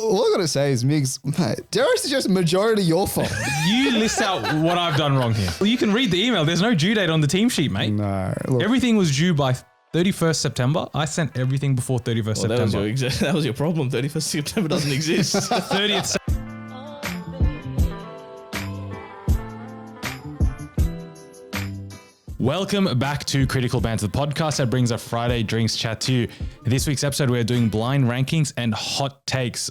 all I got to say is, Migs, mate, dare I suggest majority your fault? You list out what I've done wrong here. Well, you can read the email. There's no due date on the team sheet, mate. No. Look, Everything was due by 31st September. I sent everything before 31st September. That was your problem. 31st September doesn't exist. 30th Welcome back to Critical Banter, the podcast that brings a Friday drinks chat to you. In this week's episode, we're doing blind rankings and hot takes.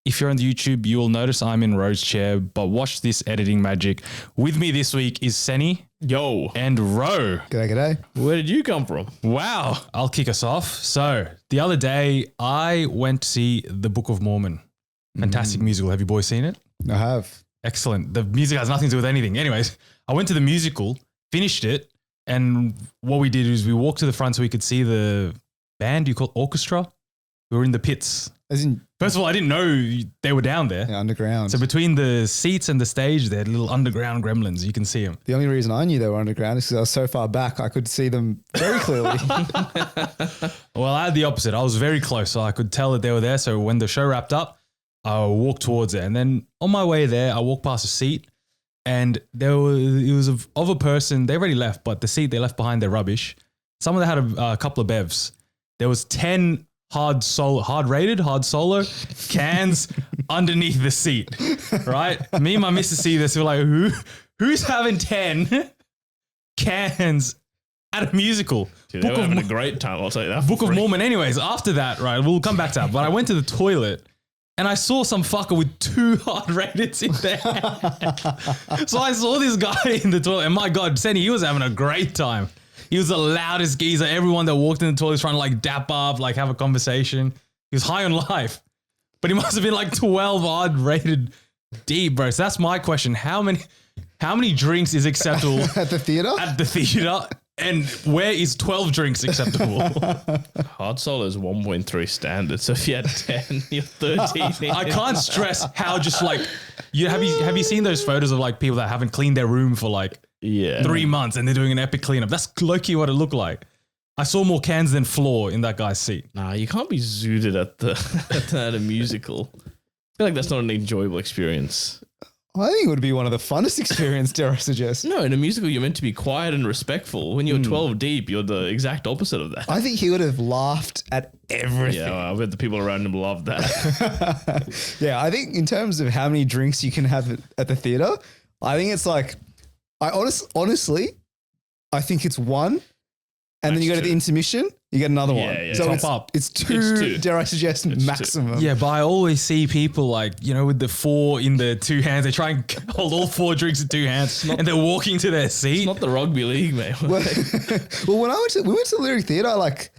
If you're on the YouTube, you will notice I'm in Ro's chair, but watch this editing magic. With me this week is Senny. Yo. And Ro. G'day. Where did you come from? Wow. I'll kick us off. So the other day, I went to see The Book of Mormon. Fantastic musical. Have you boys seen it? I have. Excellent. The music has nothing to do with anything. Anyways, I went to the musical, finished it, and what we did is we walked to the front so we could see the band. You call it orchestra? We were in the pits. As in, First of all, I didn't know they were down there. yeah, underground. So between the seats and the stage, they had little underground gremlins. You can see them. The only reason I knew they were underground is because I was so far back, I could see them very clearly. Well, I had the opposite. I was very close, so I could tell that they were there. So when the show wrapped up, I walked towards it. And then on my way there, I walked past a seat. And it was of a person, they already left, but the seat they left behind, they're rubbish. Someone that had a couple of bevs. There was 10 hard solo cans underneath the seat, right? Me and my missus see this, we're like, who's having 10 cans at a musical? Dude, they were having a great time, I'll tell you that. Book of Mormon. Anyways, after that, right, we'll come back to that. But I went to the toilet and I saw some fucker with 2 hard rated in there. So I saw this guy in the toilet, and my God, Senny, he was having a great time. He was the loudest geezer. Everyone that walked in the toilet was trying to like dap up, like have a conversation. He was high on life, but he must have been like 12 hard rated deep, bro. So that's my question. How many drinks is acceptable At the theatre? at the theater? And where is 12 drinks acceptable? Hard solo is 1.3 standard, so if you had 10, you're 13. I can't stress how just like have you seen those photos of like people that haven't cleaned their room for like 3 months and they're doing an epic cleanup? That's low-key what it looked like. I saw more cans than floor in that guy's seat. Nah, you can't be zooted at a musical. I feel like that's not an enjoyable experience. I think it would be one of the funnest experiences, dare I suggest. No, in a musical, you're meant to be quiet and respectful. When you're 12 deep, you're the exact opposite of that. I think he would have laughed at everything. Yeah, well, I bet the people around him loved that. Yeah, I think in terms of how many drinks you can have at the theatre, I think it's like, honestly, I think it's one. And then you go to the intermission, you get another one. Yeah, so top it's up. two, dare I suggest, maximum. Yeah, but I always see people like, with the 4 in the 2 hands. They try and hold all 4 drinks in 2 hands and they're walking to their seat. It's not the rugby league, mate. Well, when we went to the Lyric Theatre, like,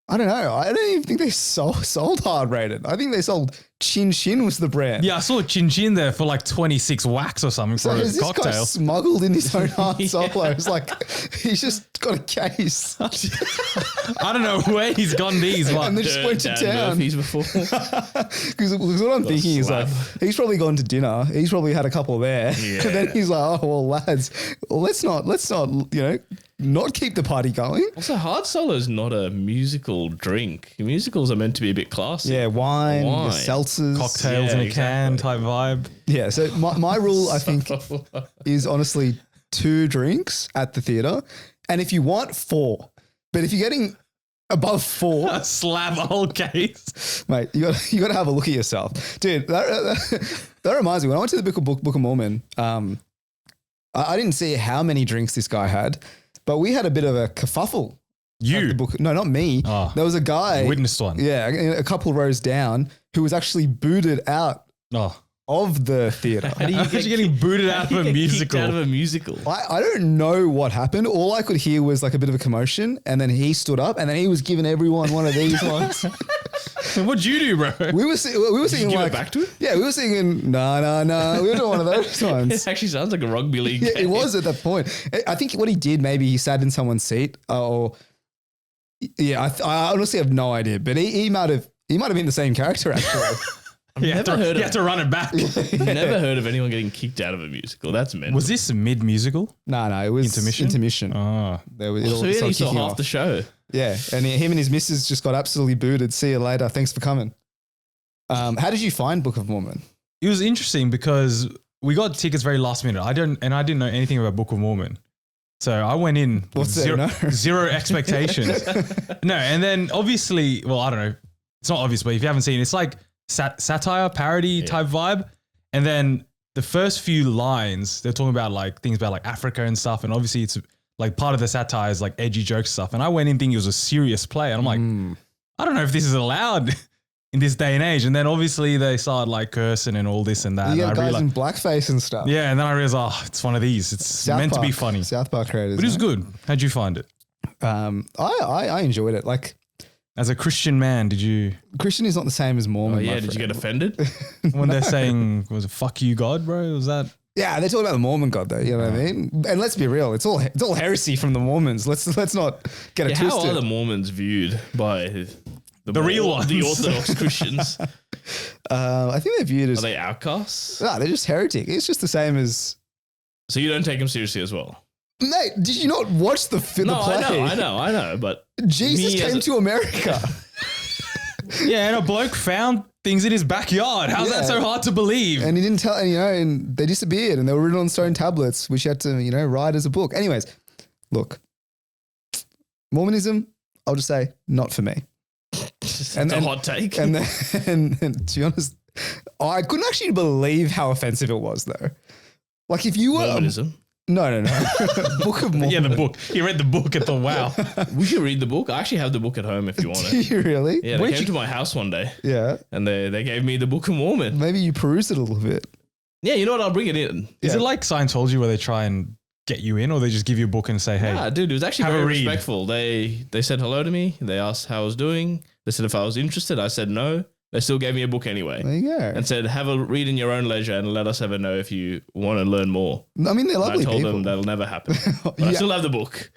I don't know. I don't even think they sold hard rated. I think they sold Chin Chin was the brand. Yeah, I saw Chin Chin there for like 26 wax or something So for a is this cocktail. guy smuggled in his own hard solo? It's like he's just got a case. I don't know where he's gone these, but And they just went to town. Murphy's before. Because what I'm thinking is like, he's probably gone to dinner. He's probably had a couple there. Yeah. And then he's like, oh, well, lads, let's not, not keep the party going. Also, hard solo is not a musical drink. Musicals are meant to be a bit classy. Yeah, wine. Seltzers. cocktails in a can type vibe. Yeah, so my rule, I think, is honestly 2 drinks at the theatre. And if you want 4, but if you're getting above 4, Slab a whole case. mate, you got to have a look at yourself. Dude, that reminds me, when I went to the Book of Mormon, I didn't see how many drinks this guy had, but we had a bit of a kerfuffle. You? No, not me. Oh. There was a guy. Witnessed one. Yeah, a couple rows down who was actually booted out Oh. of the theatre. How's he getting booted out of a musical? Out of a musical. I don't know what happened. All I could hear was like a bit of a commotion, and then he stood up, and then he was giving everyone one of these ones. What'd you do, bro? We were singing give like it back to him? Yeah, we were singing no. We were doing one of those ones. It actually sounds like a rugby league Yeah, it game. was at that point. I think what he did, maybe he sat in someone's seat, or yeah, I honestly have no idea. But he might have been the same character actually. You have to run it back. Never heard of anyone getting kicked out of a musical. That's mental. Was this mid-musical? No, it was intermission. Oh. There was, So he saw half off. the show. Yeah, and him and his missus just got absolutely booted. See you later. Thanks for coming. How did you find Book of Mormon? It was interesting because we got tickets very last minute. I didn't know anything about Book of Mormon. So I went in with zero expectations. No, and then obviously, well, I don't know. It's not obvious, but if you haven't seen it, it's like satire, parody type vibe. And then the first few lines, they're talking about like things about like Africa and stuff. And obviously it's like part of the satire is like edgy joke stuff. And I went in thinking it was a serious play. And I'm like, I don't know if this is allowed in this day and age. And then obviously they started like cursing and all this and that. You and got guys in blackface and stuff. Yeah, and then I realized, it's one of these. It's meant to be funny. South Park creators. But it was good. How'd you find it? I enjoyed it. Like, as a Christian man, did you... Christian is not the same as Mormon. Oh, yeah, did you get offended? When they're saying, was it fuck you, God, bro? Was that... Yeah, they're talking about the Mormon God, though. You know what I mean? And let's be real, it's all heresy from the Mormons. Let's not get it twisted. How are the Mormons viewed by the real ones? The Orthodox Christians? I think they're viewed as... Are they outcasts? No, they're just heretic. It's just the same as... So you don't take them seriously as well? Mate, did you not watch the play? I know, but... Jesus came to America. Yeah, and a bloke found things in his backyard. How's that so hard to believe? And he didn't tell, and they disappeared and they were written on stone tablets, which you had to, write as a book. Anyways, look, Mormonism, I'll just say, not for me. That's a hot take. And to be honest, I couldn't actually believe how offensive it was, though. Like if you were... Mormonism? No. Book of Mormon. Yeah, the book. He read the book and thought, wow. We should read the book. I actually have the book at home if you want Do it. you really? Yeah, they came to my house one day. Yeah. And they gave me the Book of Mormon. Maybe you perused it a little bit. Yeah, you know what? I'll bring it in. Is it like Scientology where they try and get you in, or they just give you a book and say, hey? Yeah, dude, it was actually have very a read. respectful. They said hello to me. They asked how I was doing. They said if I was interested. I said no. They still gave me a book anyway. There you go. And said, have a read in your own leisure and let us ever know if you want to learn more. I mean, they're lovely And I told people. them that'll never happen. But I still have the book.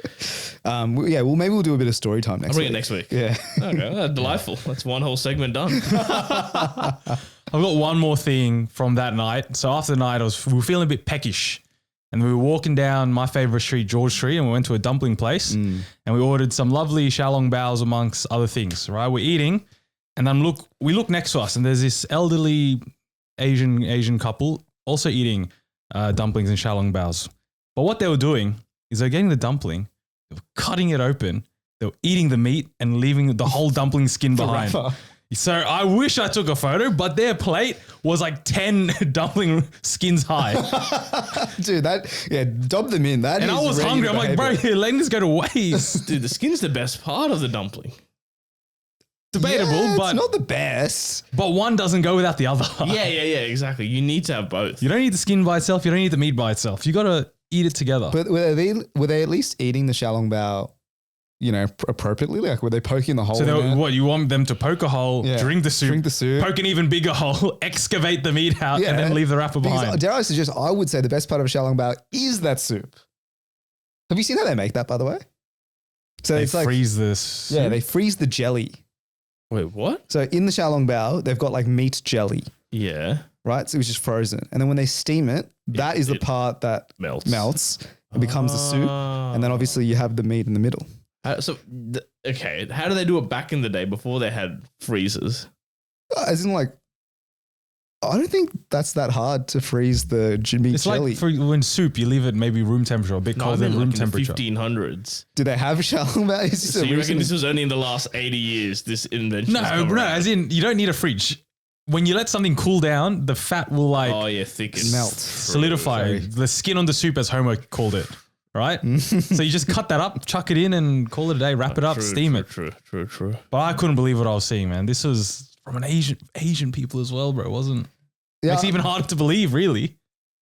Well, maybe we'll do a bit of story time next I'll bring week. it next week. Yeah. Okay, well, delightful. That's one whole segment done. I've got one more thing from that night. So after the night, we were feeling a bit peckish. And we were walking down my favorite street, George Street, and we went to a dumpling place. And we ordered some lovely xiaolong baos amongst other things, right? We're eating. And then we look next to us, and there's this elderly Asian couple also eating dumplings and xiaolong baos. But what they were doing is they're getting the dumpling, they were cutting it open, they were eating the meat and leaving the whole dumpling skin behind. So I wish I took a photo, but their plate was like 10 dumpling skins high. Dude, dob them in. That and is I was hungry. I'm like, bro, you're letting this go to waste. Dude, the skin's the best part of the dumpling. Debatable, but it's not the best. But one doesn't go without the other. Yeah, exactly. You need to have both. You don't eat the skin by itself. You don't eat the meat by itself. You got to eat it together. But were they at least eating the xiaolong bao, appropriately? Like, were they poking the hole? So what, you want them to poke a hole, drink the soup, poke an even bigger hole, excavate the meat out, and then leave the wrapper behind? Dare I suggest, I would say the best part of a xiaolong bao is that soup. Have you seen how they make that, by the way? So They it's like, freeze this. yeah, they freeze the jelly. Wait, what? So in the xiaolong bao, they've got like meat jelly, Yeah. right? So it's just frozen. And then when they steam it, that is the part that melts and becomes the soup. And then obviously you have the meat in the middle. Okay, how do they do it back in the day before they had freezers? As in like, I don't think that's that hard to freeze the meat It's jelly. like when soup, you leave it maybe room temperature, a bit colder than room temperature. In the 1500s. Do they have a xiaolong bao? Is this So you reckon this was only in the last 80 years, this invention? No, as in you don't need a fridge. When you let something cool down, the fat will thicken. Melt. Solidify. The skin on the soup, as Homer called it. Right? So you just cut that up, chuck it in and call it a day, wrap it up, steam it. True. But I couldn't believe what I was seeing, man. This was from an Asian people as well, bro. It wasn't. Yeah, It's even harder to believe, really.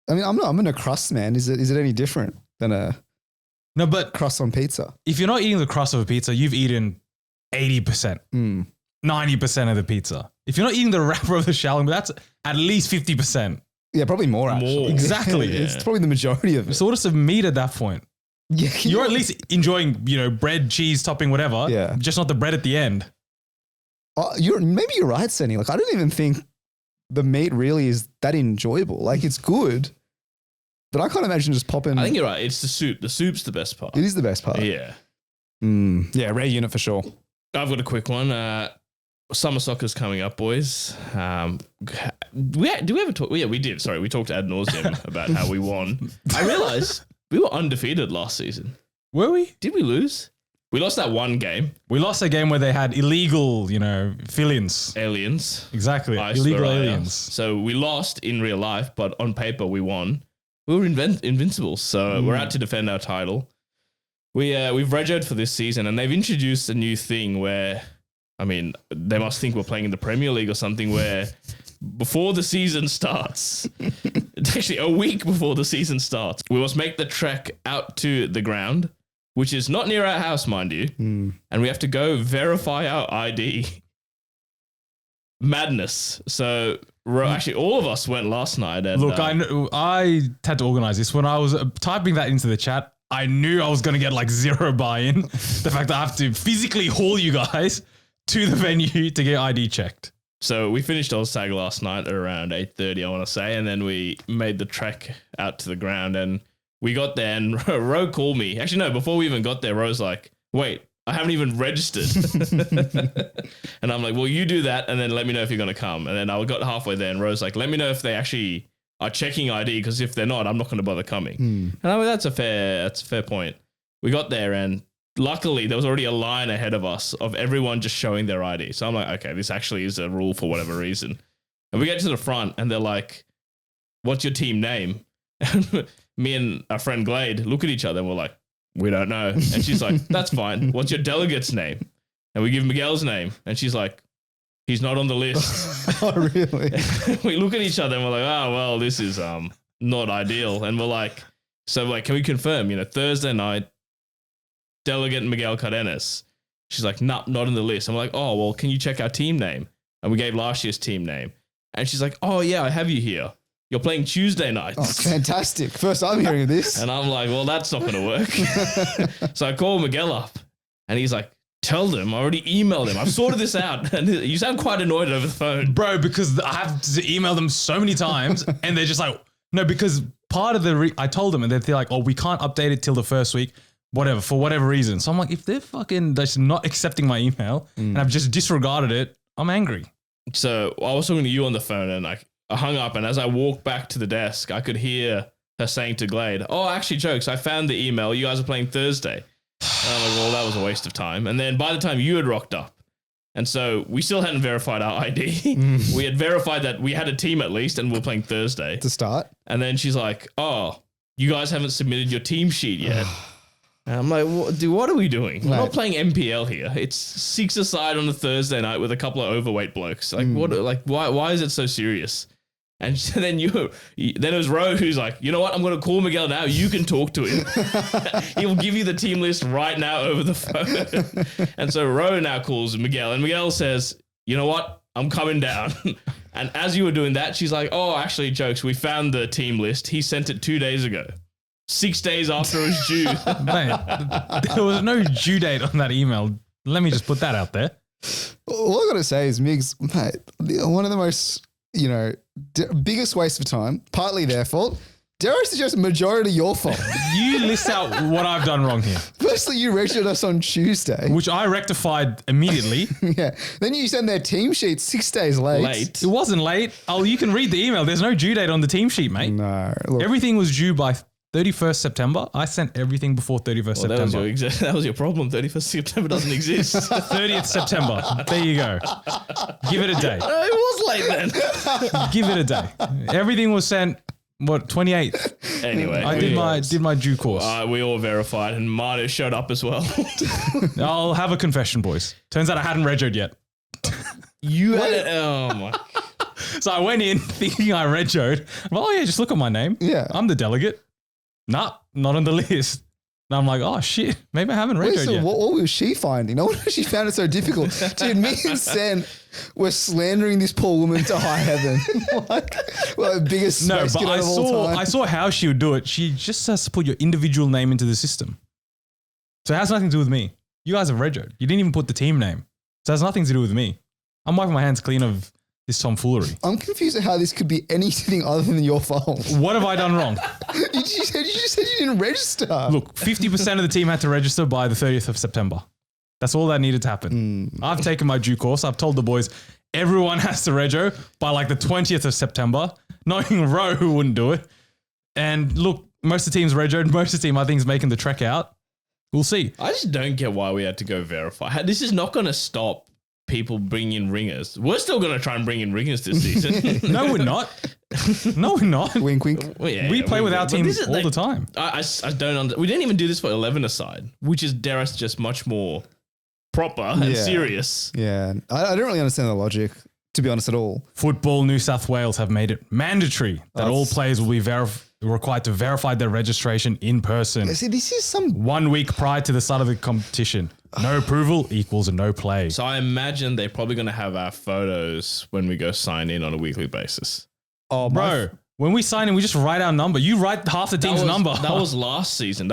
I mean, I'm in a crust, man. Is it any different than a but crust on pizza? if you're not eating the crust of a pizza, you've eaten 80%, 90% of the pizza. If you're not eating the wrapper of the xiaolong, that's at least 50%. Yeah, probably more actually. Exactly. It's probably the majority of it. So what's the meat at that point? Yeah, You're at least enjoying, bread, cheese, topping, whatever. Yeah. Just not the bread at the end. Maybe you're right, Senny. Like, I don't even think the meat really is that enjoyable. Like, it's good, but I can't imagine just popping. I think you're right. It's the soup. The soup's the best part. It is the best part. Yeah. Yeah, rare unit for sure. I've got a quick one. summer soccer's coming up, boys. Do we ever talk? Yeah, we did. Sorry, we talked ad nauseum about how we won. I realized we were undefeated last season. Were we? Did we lose? We lost that one game. We lost a game where they had illegal, fill-ins. Aliens. Exactly. I Illegal swear I am. aliens. So we lost in real life, but on paper we won. We were invincible, so we're out to defend our title. We've regoed for this season, and they've introduced a new thing where, I mean, they must think we're playing in the Premier League or something, where before the season starts, it's actually a week before the season starts, we must make the trek out to the ground, which is not near our house, mind you, and we have to go verify our ID. Madness. So actually, all of us went last night. And, Look, I had to organize this. When I was typing that into the chat, I knew I was going to get like zero buy-in. The fact that I have to physically haul you guys to the venue to get ID checked. So we finished Oztag last night at around 8:30, I want to say, and then we made the trek out to the ground, and we got there, and Ro called me. Actually, no, before we even got there, Ro's like, wait, I haven't even registered. And I'm like, well, you do that, and then let me know if you're going to come. And then I got halfway there, and Ro's like, let me know if they actually are checking ID, because if they're not, I'm not going to bother coming. And I mean, that's a fair point. We got there, and luckily there was already a line ahead of us of everyone just showing their ID. So I'm like, okay, this actually is a rule for whatever reason. And we get to the front, and they're like, what's your team name? And me and our friend Glade look at each other, and we're like, we don't know. And she's like, that's fine. What's your delegate's name? And we give Miguel's name, and she's like, he's not on the list. Oh, really? We look at each other, and we're like, oh, well, this is not ideal. And we're like, can we confirm, Thursday night, delegate Miguel Cardenas? She's like, nah, not on the list. I'm like, oh, well, can you check our team name? And we gave last year's team name. And she's like, oh, yeah, I have you here. You're playing Tuesday nights. Oh, fantastic. First I'm hearing of this. And I'm like, well, that's not going to work. So I call Miguel up, and he's like, tell them, I already emailed them. I've sorted this out. And you sound quite annoyed over the phone. Bro, because I have to email them so many times, and they're just like, no, because part of I told them, and they're like, oh, we can't update it till the first week, whatever, for whatever reason. So I'm like, if they're just not accepting my email and I've just disregarded it, I'm angry. So I was talking to you on the phone, and I hung up, and as I walked back to the desk, I could hear her saying to Glade, oh, actually, jokes, I found the email. You guys are playing Thursday. And I'm like, well, that was a waste of time. And then by the time you had rocked up, and so we still hadn't verified our ID. We had verified that we had a team at least, and we were playing Thursday. To start. And then she's like, oh, you guys haven't submitted your team sheet yet. And I'm like, what are we doing? We're not playing MPL here. It's 6-a-side on a Thursday night with a couple of overweight blokes. Like, what? Like, why is it so serious? And then it was Ro who's like, you know what? I'm going to call Miguel now. You can talk to him. He will give you the team list right now over the phone. And so Ro now calls Miguel, and Miguel says, you know what? I'm coming down. And as you were doing that, she's like, oh, actually, jokes, we found the team list. He sent it 2 days ago. 6 days after it was due. Mate, there was no due date on that email. Let me just put that out there. All I got to say is, Migs, mate, one of the most, biggest waste of time, partly their fault. Dare I suggest majority your fault? You list out what I've done wrong here. Firstly, you registered us on Tuesday. Which I rectified immediately. Yeah. Then you send their team sheet 6 days late. It wasn't late. Oh, you can read the email. There's no due date on the team sheet, mate. No. Look. Everything was due by 31st September. I sent everything before 31st September. That was your problem. 31st September doesn't exist. 30th September. There you go. Give it a day. It was late then. Give it a day. Everything was sent, 28th? Anyway. I did my due course. We all verified, and Marta showed up as well. I'll have a confession, boys. Turns out I hadn't regoed yet. You had it. Oh my. So I went in thinking I regoed. Well, oh yeah, just look at my name. Yeah. I'm the delegate. Nah, not on the list. And I'm like, oh shit, maybe I haven't regoed yet. What was she finding? No wonder she found it so difficult. Dude, me and Sen were slandering this poor woman to high heaven. Biggest space kiddo of all time. I saw how she would do it. She just has to put your individual name into the system. So it has nothing to do with me. You guys have regoed. You didn't even put the team name. So it has nothing to do with me. I'm wiping my hands clean of this tomfoolery. I'm confused at how this could be anything other than your fault. What have I done wrong? You just said you didn't register. Look, 50% of the team had to register by the 30th of September. That's all that needed to happen. I've taken my due course. I've told the boys, everyone has to rego by like the 20th of September. Knowing Ro who wouldn't do it. And look, most of the team's regoed. Most of the team, I think, is making the trek out. We'll see. I just don't get why we had to go verify. This is not going to stop people bringing in ringers. We're still going to try and bring in ringers this season. No, we're not. No, we're not. Wink, wink. Well, yeah, We play with our team this is all the time. I don't we didn't even do this for 11 aside, which is, dare us, just much more proper and serious. Yeah. I don't really understand the logic, to be honest, at all. Football New South Wales have made it mandatory that all players will be required to verify their registration in person. See, this is some... 1 week prior to the start of the competition. No approval equals a no play. So I imagine they're probably going to have our photos when we go sign in on a weekly basis. Oh, Bro, when we sign in, we just write our number. You write half the team's number. That was last season.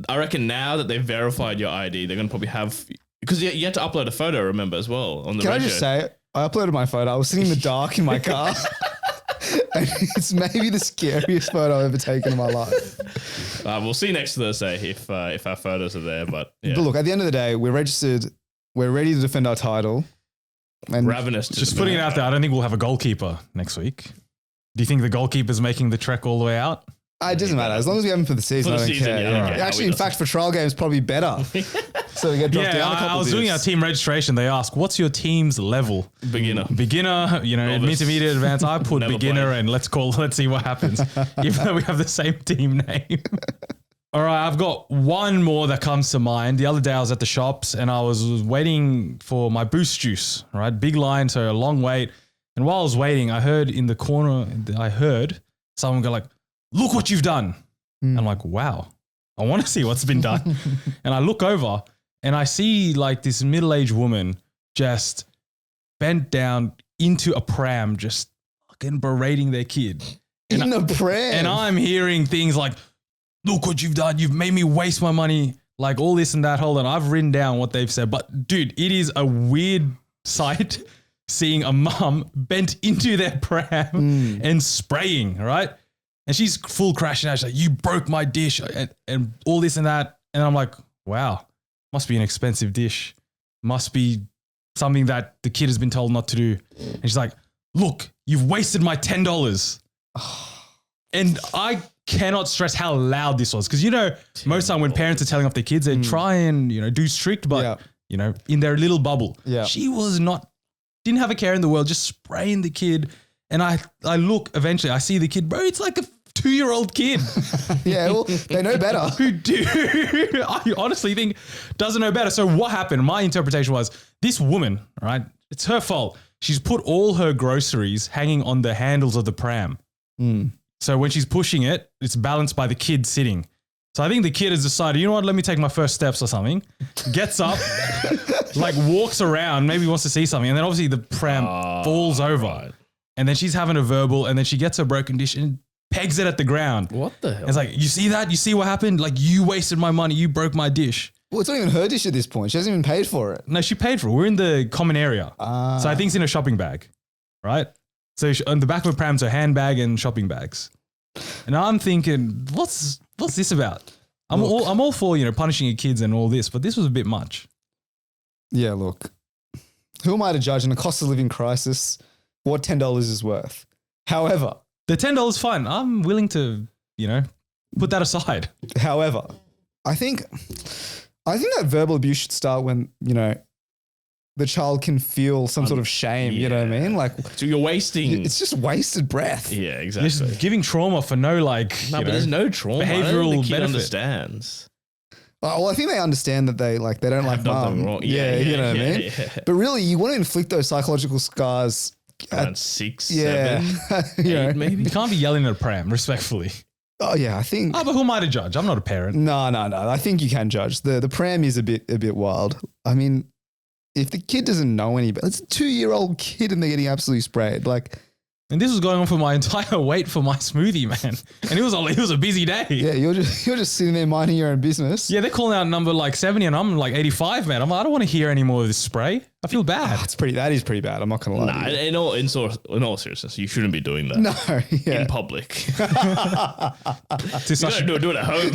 I reckon now that they've verified your ID, they're going to probably have... Because you had to upload a photo, remember, as well on the Can rego. I just say, I uploaded my photo. I was sitting in the dark in my car. And it's maybe the scariest photo I've ever taken in my life. We'll see next Thursday if our photos are there. But yeah. But look, at the end of the day, we're registered. We're ready to defend our title. And Ravenous. Just putting it out there, I don't think we'll have a goalkeeper next week. Do you think the goalkeeper's making the trek all the way out? It doesn't matter. As long as we have him for the season, For the I don't season, care. yeah, I don't care. Actually, in fact, for trial games, probably better. So we get dropped down a couple I was doing our team registration. They asked, what's your team's level? Beginner. Beginner, Novice. intermediate, advanced. I put Never beginner played. and let's see what happens. Even though we have the same team name. All right, I've got one more that comes to mind. The other day I was at the shops and I was waiting for my boost juice, right? Big line, so a long wait. And while I was waiting, I heard in the corner, someone go like, look what you've done. I'm like, wow, I want to see what's been done. And I look over and I see like this middle-aged woman just bent down into a pram, just fucking berating their kid. in a pram. And I'm hearing things like, look what you've done. You've made me waste my money. Like all this and that. Hold on. I've written down what they've said. But dude, it is a weird sight seeing a mum bent into their pram and spraying, right? And she's full crashing out. She's like, you broke my dish and all this and that. And I'm like, wow, must be an expensive dish. Must be something that the kid has been told not to do. And she's like, look, you've wasted my $10. And I cannot stress how loud this was. Because, most time when parents are telling off their kids, they try and, do strict, but, in their little bubble. Yeah. She was didn't have a care in the world, just spraying the kid. And I look, eventually, I see the kid, bro, it's like a 2-year-old kid. Yeah, well, they know better. I honestly think doesn't know better. So what happened? My interpretation was this woman, right? It's her fault. She's put all her groceries hanging on the handles of the pram. So when she's pushing it, it's balanced by the kid sitting. So I think the kid has decided, you know what, let me take my first steps or something. Gets up, like walks around, maybe wants to see something. And then obviously the pram falls over. Right. And then she's having a verbal and then she gets her broken dish and pegs it at the ground. What the hell? It's like, you see that? You see what happened? Like you wasted my money. You broke my dish. Well, it's not even her dish at this point. She hasn't even paid for it. No, she paid for it. We're in the common area. So I think it's in a shopping bag, right? So on the back of a pram's her handbag and shopping bags. And I'm thinking, what's this about? I'm all for, punishing your kids and all this, but this was a bit much. Yeah, look. Who am I to judge in a cost of living crisis what $10 is worth? However, the $10 fine. I'm willing to, put that aside. However, I think that verbal abuse should start when, the child can feel some sort of shame, you know what I mean? Like, so you're wasting. It's just wasted breath. Yeah, exactly. Just giving trauma for no but there's no trauma. Behavioral the kid benefit. Understands. Well, I think they understand that they don't like mum. Wrong. Yeah, you know what I mean? Yeah. But really, you want to inflict those psychological scars Around 6, yeah, 7, 8 maybe. You can't be yelling at a pram, respectfully. Oh yeah, I think. But who am I to judge? I'm not a parent. No. I think you can judge. The pram is a bit wild. I mean, if the kid doesn't know any better, it's a 2-year-old kid and they're getting absolutely sprayed. Like, and this was going on for my entire wait for my smoothie, man. And it was a busy day. yeah, you're just sitting there minding your own business. Yeah, they're calling out number like 70 and I'm like 85, man. I don't want to hear any more of this spray. I feel bad. That is pretty bad. I'm not gonna lie. Nah, to you. in all seriousness, you shouldn't be doing that. No, yeah. In public. To such, do it at home.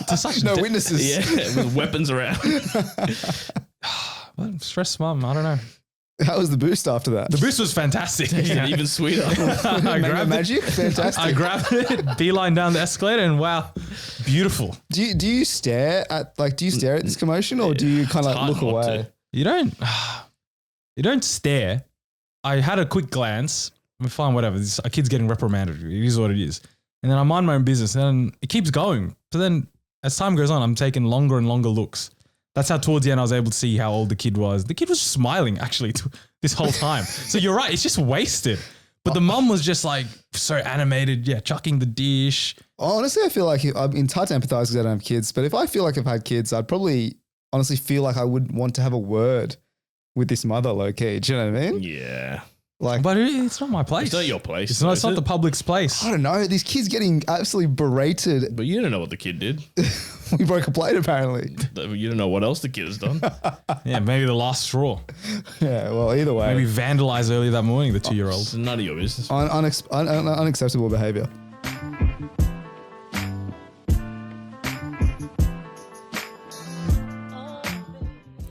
to such No witnesses. Yeah, with weapons around. Stress mum. I don't know. How was the boost after that? The boost was fantastic. Even sweeter. I grabbed magic, fantastic. I grabbed it, beeline down the escalator, and wow, beautiful. Do you stare at this commotion, or do you kind of hard look not away? to. You don't stare. I had a quick glance. I'm fine, whatever. A kid's getting reprimanded. It is what it is. And then I mind my own business, and then it keeps going. So then, as time goes on, I'm taking longer and longer looks. That's how towards the end I was able to see how old the kid was. The kid was smiling actually this whole time. So you're right, it's just wasted. But the mum was just like so animated, chucking the dish. Honestly, I feel like I'm in touch to empathize because I don't have kids. But if I feel like I've had kids, I'd probably honestly feel like I would want to have a word with this mother, low key. Do you know what I mean? Yeah. Like, But it's not my place. It's not your place. It's not the public's place. I don't know. These kids getting absolutely berated. But you don't know what the kid did. We broke a plate apparently. You don't know what else the kid has done. Yeah, maybe the last straw. Yeah. Well, either way, Maybe vandalized early that morning, the 2-year-old. It's none of your business. unacceptable behavior.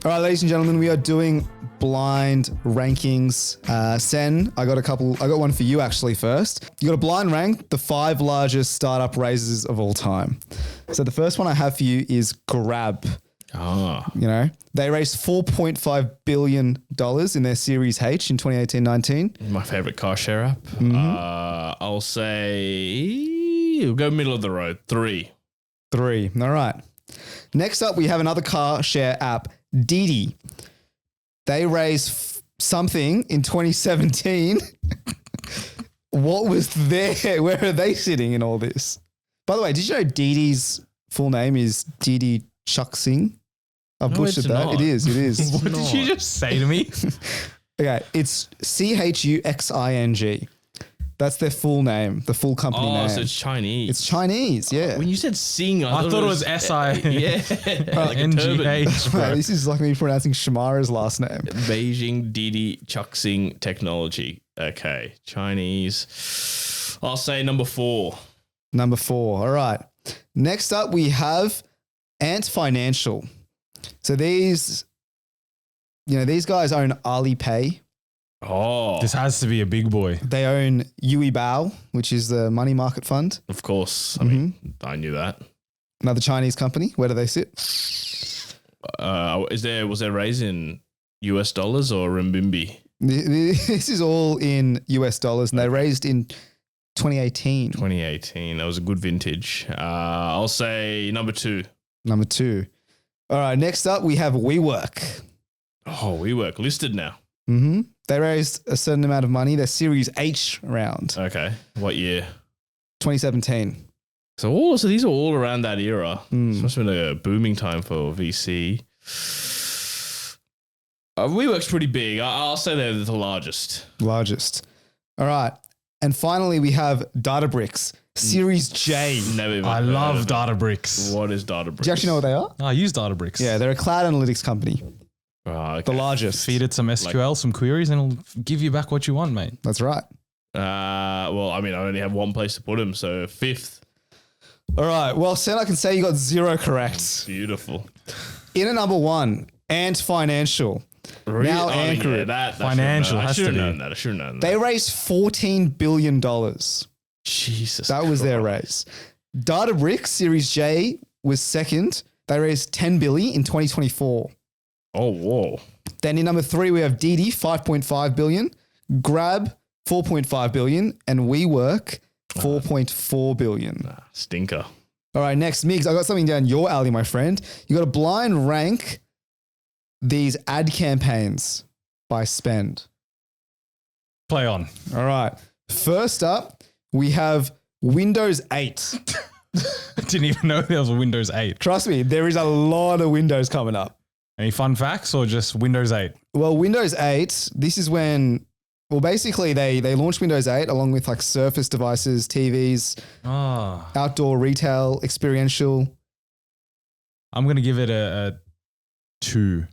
All right, ladies and gentlemen, we are doing blind rankings. Sen, I got one for you actually first. You got a blind rank the 5 largest startup raises of all time. So the first one I have for you is Grab. Ah. You know, they raised $4.5 billion in their Series H in 2018-19. My favorite car share app. I'll say we'll go middle of the road. 3. 3. All right. Next up, we have another car share app, Didi. They raised something in 2017. What was there? Where are they sitting in all this? By the way, did you know Didi's full name is Didi Chuxing? I've butchered it's that. not. It is. What did you just say to me? Okay, it's Chuxing. That's their full name, the full company name. Oh, so it's Chinese. It's Chinese, yeah. When you said sing, I thought it was S-I. Yeah. Like a turban. NGH, Right, bro. this is like me pronouncing Shamara's last name. Beijing Didi Chuxing Technology. Okay. Chinese. I'll say number 4. Number 4. All right. Next up, we have Ant Financial. So these guys own Alipay. Oh, This has to be a big boy. They own Yui Bao, which is the money market fund. of course. I mean, I knew that. Another Chinese company. Where do they sit? Was there raise in US dollars or renminbi? This is all in US dollars, and they raised in 2018. 2018. That was a good vintage. I'll say number 2. Number 2. All right. Next up, we have WeWork. Oh, WeWork listed now. They raised a certain amount of money. Their Series H round, Okay. What year? 2017. So these are all around that era. This must have been a booming time for VC. WeWork's pretty big. I'll say they're the largest. Largest. All right. And finally, we have Databricks, Series J. Never even I heard love of it. Databricks. What is Databricks? Do you actually know what they are? I use Databricks. Yeah, they're a cloud analytics company, Oh, okay. the largest. Feed it some SQL, some queries, and it'll give you back what you want, mate. That's right. Well, I mean, I only have one place to put them, so 5th. All right. Well, Sen, I can say you got 0 correct. Beautiful. In at number 1, Ant Financial. Really? Now I mean, anchor it. that Financial I has should have to be. known that. I should have known They that. raised $14 billion. Jesus. That was their raise. Databricks, Series J, was second. They raised $10 billion in 2024. Oh, whoa. Then in number 3, we have Didi, $5.5 billion. Grab, $4.5 billion. And WeWork, $4.4 billion. Stinker. All right, next, Migs, I got something down your alley, my friend. You got to blind rank these ad campaigns by spend. Play on. All right. First up, we have Windows 8. I didn't even know there was a Windows 8. Trust me, there is a lot of Windows coming up. Any fun facts or just Windows 8? Well, Windows 8, this is when, well, basically they launched Windows 8 along with like Surface devices, TVs, Ah, outdoor retail, experiential. I'm going to give it a 2.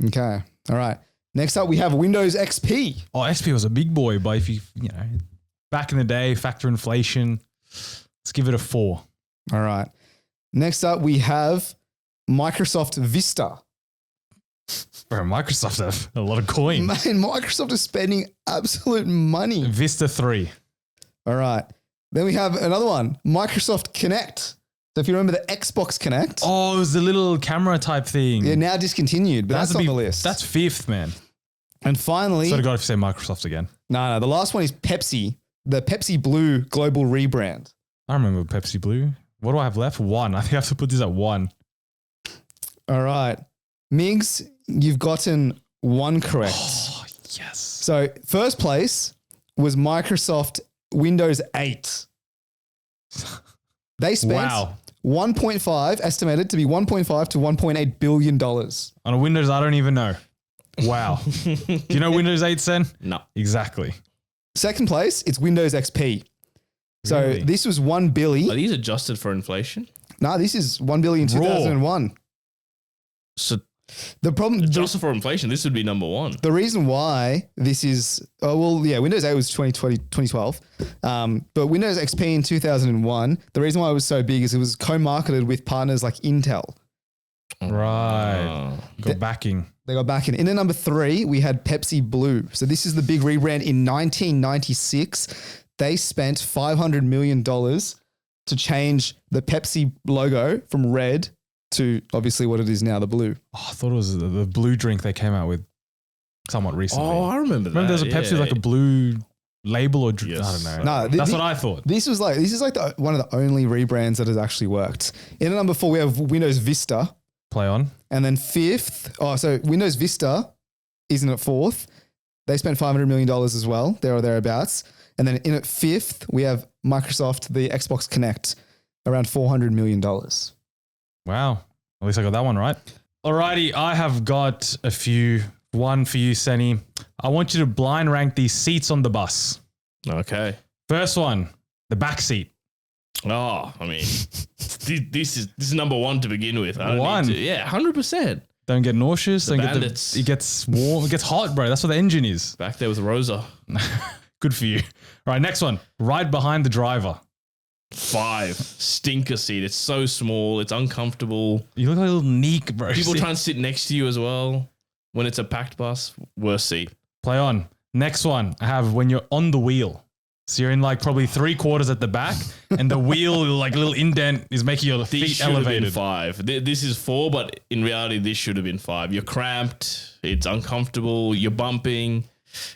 Okay. All right. Next up, we have Windows XP. Oh, XP was a big boy, but if you know, back in the day, factor inflation, let's give it a 4. All right. Next up, we have Microsoft Vista. Bro, Microsoft have a lot of coin. Man, Microsoft is spending absolute money. Vista 3. All right. Then we have another one, Microsoft Kinect. So if you remember the Xbox Kinect, Oh, it was the little camera type thing. yeah, now discontinued, but that's on the list. That's fifth, man. And finally, Sort of got to say Microsoft again. no, the last one is Pepsi, the Pepsi Blue global rebrand. I remember Pepsi Blue. What do I have left? 1. I think I have to put this at 1. All right. Migs, you've gotten 1 correct. Oh, yes. So first place was Microsoft Windows 8. They spent Wow. 1.5, estimated to be 1.5 to 1.8 billion dollars. On a Windows, I don't even know. Wow. Do you know Windows 8, Sen? No. Exactly. Second place, it's Windows XP. So Really? this was 1 billion. Are these adjusted for inflation? No, this is 1 billion in Raw. 2001. So The problem, adjusted for inflation, this would be number 1. the reason why this is, Windows 8 was 2012. But Windows XP in 2001, the reason why it was so big is it was co-marketed with partners like Intel. Right. Got backing. They got back in. In at number 3, we had Pepsi Blue. So this is the big rebrand in 1996. They spent $500 million to change the Pepsi logo from red to obviously what it is now, the blue. Oh, I thought it was the blue drink they came out with somewhat recently. Oh, I remember that. Remember there was a Pepsi with like a blue label or drink? Yes. I don't know. No, That's what I thought. This is like one of the only rebrands that has actually worked. In at number 4, we have Windows Vista. Play on. And then 5th, so Windows Vista isn't at 4th. They spent $500 million as well, there or thereabouts. And then in at 5th, we have Microsoft, the Xbox Kinect, around $400 million. Wow. At least I got that one right. Alrighty, I have got a few. One for you, Senny. I want you to blind rank these seats on the bus. Okay. First one, the back seat. Oh, I mean, this is number 1 to begin with. I don't One? need to- yeah, 100%. Don't get nauseous. Don't get bandits. it gets warm. It gets hot, bro. That's what the engine is. Back there with Rosa. Good for you. All right, next one. Right behind the driver. 5. Stinker seat. It's so small. It's uncomfortable. You look like a little neek, bro. People See? try and sit next to you as well. When it's a packed bus, worst seat. Play on. Next one. I have when you're on the wheel. So you're in like probably 3/4 at the back, and the wheel, like a little indent, is making your This feet should have been elevated. 5. This is 4, but in reality, this should have been 5. You're cramped. It's uncomfortable. You're bumping.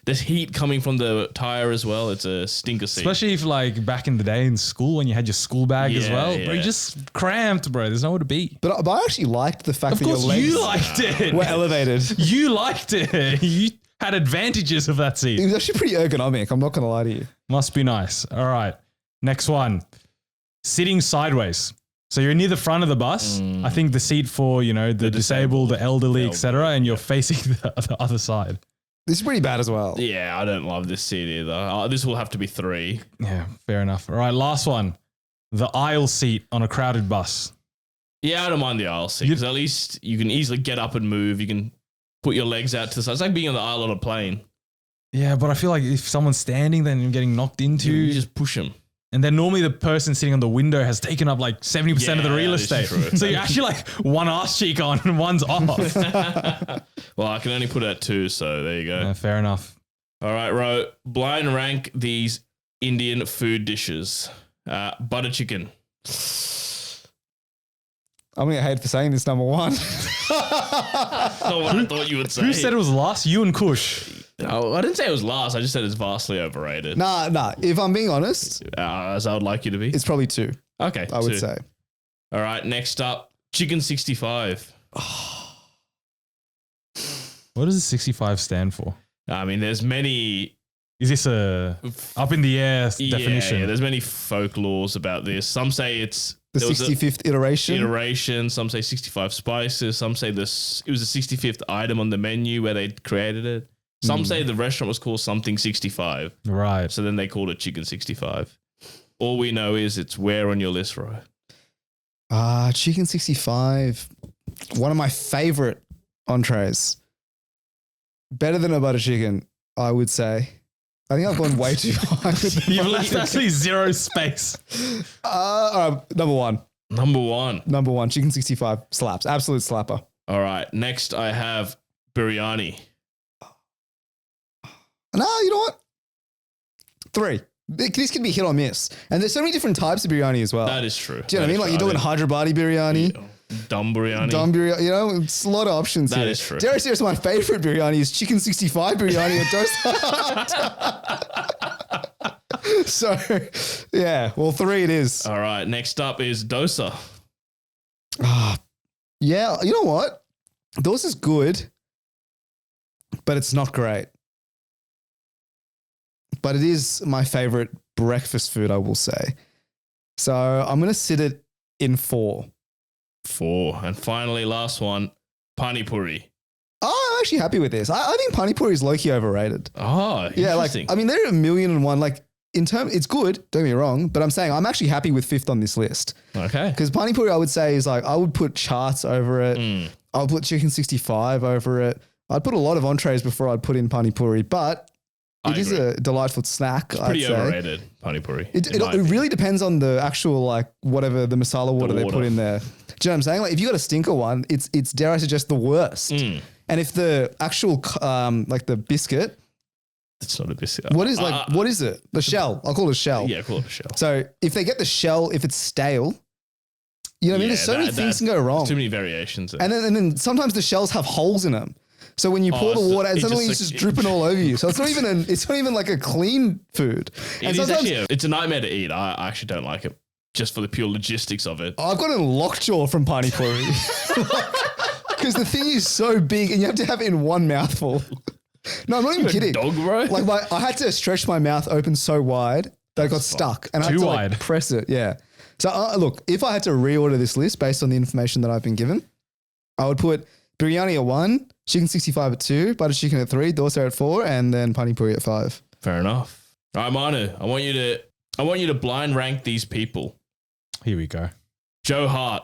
There's heat coming from the tire as well. It's a stinker seat. Especially if like back in the day in school when you had your school bag as Yeah, well. Bro, yeah. you just cramped, bro. There's nowhere to be. But I actually liked the fact Of that your course legs you liked it. were elevated. You liked it. You had advantages of that It seat. was actually pretty ergonomic. I'm not going to lie to you. Must be nice. All right. Next one. Sitting sideways. So you're near the front of the bus. I think the seat for, the disabled, the elderly, etc., and you're facing the other side. This is pretty bad as well. Yeah, I don't love this seat either. This will have to be 3. Yeah, fair enough. All right, last one. The aisle seat on a crowded bus. Yeah, I don't mind the aisle seat because at least you can easily get up and move. You can put your legs out to the side. It's like being on the aisle on a plane. Yeah, but I feel like if someone's standing, then you're getting knocked into. You just push them. And then normally the person sitting on the window has taken up like 70% of the real that is estate. true. So you're actually like one ass cheek on and one's off. Well, I can only put it at 2, so there you go. Fair enough. All right, Ro. Blind rank these Indian food dishes. Butter chicken. I'm going to hate for saying this, number 1. That's not what I thought you would say. Who said it was last? You and Kush. No, I didn't say it was last. I just said it's vastly overrated. Nah. If I'm being honest, As I would like you to be. it's probably 2, Okay. I would 2. say. All right, next up, chicken 65. What does the 65 stand for? I mean, there's many Is this a up in the air definition? Yeah, there's many folklores about this. Some say it's The there was a 65th iteration. iteration. Some say 65 spices. Some say this it was the 65th item on the menu where they created it. Some say the restaurant was called something 65. Right. So then they called it chicken 65. All we know is it's where on your list, Ro? Chicken 65. One of my favorite entrees. Better than a butter chicken, I would say. I think I've gone way too high with the You've butter left chicken. actually zero space. All right, number 1. Number 1. Number 1, chicken 65 slaps. Absolute slapper. All right. Next, I have biryani. No, you know what? 3. This can be hit or miss. And there's so many different types of biryani as well. That is true. Do you know what I mean? Like you're doing Hyderabadi biryani. Dum biryani. Dum biryani, you know, it's a lot of options here. That is true. Dare I say my favorite biryani is chicken 65 biryani at Dosa. So, yeah, well, 3 it is. All right. Next up is dosa. Yeah, you know what? Dosa's good, but it's not great. But it is my favorite breakfast food, I will say. So I'm going to sit it in 4. 4. And finally, last one, pani puri. Oh, I'm actually happy with this. I think pani puri is low-key overrated. Oh, Yeah, like, interesting. I mean, there are 1,000,001, like, it's good, don't get me wrong, but I'm saying I'm actually happy with 5th on this list. Okay. Because pani puri, I would say, is like, I would put chaats over it. I would put chicken 65 over it. I'd put a lot of entrees before I'd put in pani puri, but it is a delightful snack. It's pretty overrated, pani puri. It really depends on the actual, like, whatever the masala water they put in there. Do you know what I'm saying? Like, if you got a stinker one, it's dare I suggest, the worst. And if the actual, like the biscuit, it's not a biscuit. what is it? The shell. I'll call it a shell. Yeah, call it a shell. So if they get the shell, if it's stale, you know what I mean? There's so many things can go wrong. Too many variations. And then sometimes the shells have holes in them. So when you pour the water, and suddenly it's just dripping all over you. So it's not even like a clean food. It's a nightmare to eat. I actually don't like it just for the pure logistics of it. I've got a lockjaw from pani puri. Because the thing is so big and you have to have it in one mouthful. No, I'm not even kidding. Dog, bro. Like I had to stretch my mouth open so wide that I got stuck. And I had to like press it. Yeah. So look, if I had to reorder this list based on the information that I've been given, I would put biryani at 1, chicken 65 at 2, butter chicken at 3, dosa at 4, and then pani puri at 5. Fair enough. All right, Manu, I want you to blind rank these people. Here we go. Joe Hart.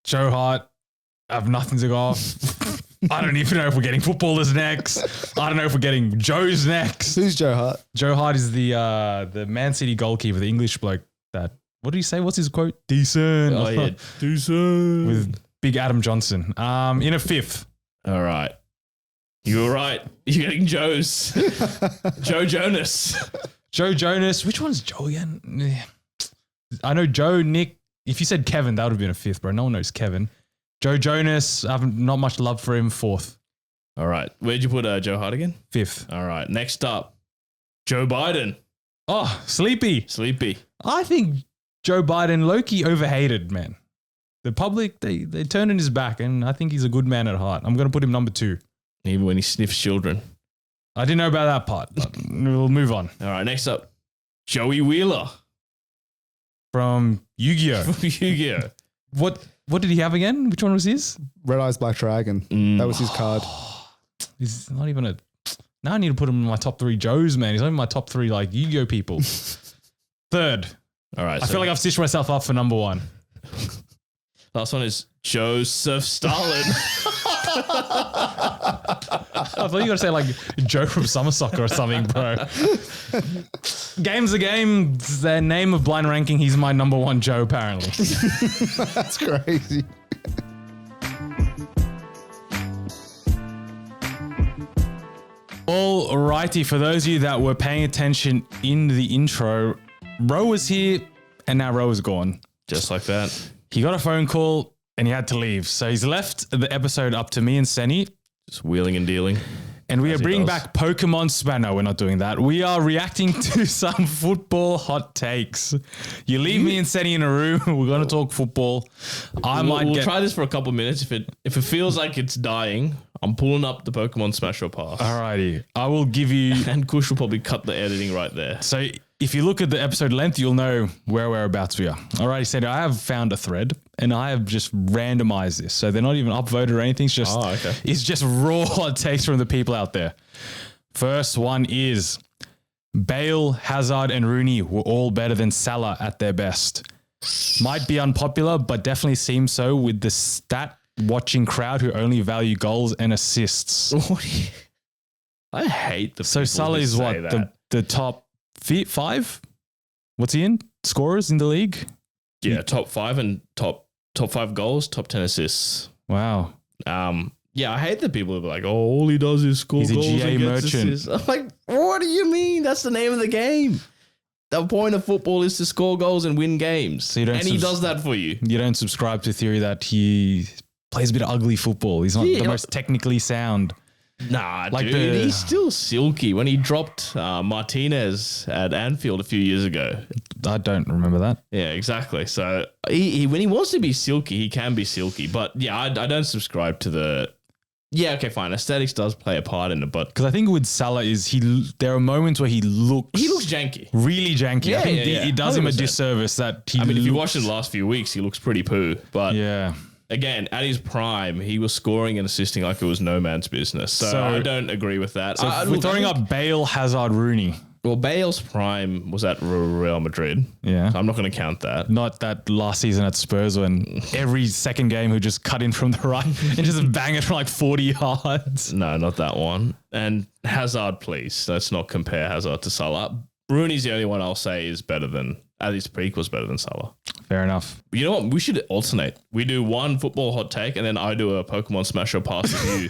Joe Hart. I have nothing to go off. I don't even know if we're getting footballers next. I don't know if we're getting Joe's next. Who's Joe Hart? Joe Hart is the Man City goalkeeper, the English bloke that, what did he say? What's his quote? Decent. Oh, yeah. Decent. With big Adam Johnson. In a 5th. All right. You were right. You're getting Joe's. Joe Jonas. Joe Jonas. Which one's Joe again? I know Joe, Nick. If you said Kevin, that would have been a 5th, bro. No one knows Kevin. Joe Jonas. I have not much love for him. 4th. All right. Where'd you put Joe Hart again? 5th. All right. Next up, Joe Biden. Oh, Sleepy. I think Joe Biden, low-key overhated, man. The public, they turned in his back, and I think he's a good man at heart. I'm going to put him number 2. Even when he sniffs children. I didn't know about that part, but we'll move on. All right, next up, Joey Wheeler. From Yu-Gi-Oh! Yu-Gi-Oh! What did he have again? Which one was his? Red Eyes Black Dragon. That was his card. He's not even a... Now I need to put him in my top 3 Joes, man. He's not in my top 3 like Yu-Gi-Oh! People. 3rd. All right. I feel like I've stitched myself up for number 1. Last one is Joseph Stalin. I thought you were going to say like Joe from Summer Soccer or something, bro. Game's a game. It's the name of blind ranking. He's my number 1 Joe, apparently. That's crazy. Alrighty, for those of you that were paying attention in the intro, Ro was here and now Ro is gone. Just like that. He got a phone call and he had to leave. So he's left the episode up to me and Senny. Just wheeling and dealing. And we are bringing back Pokemon. No, we're not doing that. We are reacting to some football hot takes. You leave me and Senny in a room. We're going to talk football. We'll try this for a couple of minutes. If it feels like it's dying, I'm pulling up the Pokemon Smash or Pass. Alrighty. I will give you... And Kush will probably cut the editing right there. So if you look at the episode length, you'll know whereabouts we are. Alrighty, Senny, I have found a thread and I have just randomized this. So they're not even upvoted or anything. It's just, It's just raw hot takes from the people out there. First one is Bale, Hazard and Rooney were all better than Salah at their best. Might be unpopular, but definitely seems so with the stat watching crowd who only value goals and assists. I hate the So Salah is what? The top 5? What's he in? Scorers in the league? Yeah, top 5 and top 5 goals, top 10 assists. Wow. Yeah, I hate the people who are like, oh, all he does is score He's a goals GA and gets merchant. assists. I'm like, what do you mean? That's the name of the game. The point of football is to score goals and win games. So you don't and he does that for you. You don't subscribe to the theory that he plays a bit of ugly football. He's not the most technically sound. Nah, Like dude, the- he's still silky. When he dropped Martinez at Anfield a few years ago. I don't remember that. Yeah, exactly. So he when he wants to be silky, he can be silky. But yeah, I don't subscribe to the... Yeah, okay, fine. Aesthetics does play a part in it, but... Because I think with Salah is there are moments where he looks janky. really janky. Yeah, I think yeah, it does him a 100%. disservice that he I mean, if you looks- watch in the last few weeks, he looks pretty poo. But Yeah. again, at his prime, he was scoring and assisting like it was no man's business. So I don't agree with that. So if we're throwing up Bale, Hazard, Rooney. Well, Bale's prime was at Real Madrid. Yeah. So I'm not going to count that. Not that last season at Spurs when every second game he just cut in from the right and just bang it from like 40 yards. No, not that one. And Hazard, please. Let's not compare Hazard to Salah. Rooney's the only one I'll say is better than, at his peak was better than Salah. Fair enough. You know what? We should alternate. We do one football hot take and then I do a Pokemon Smash or pass with you.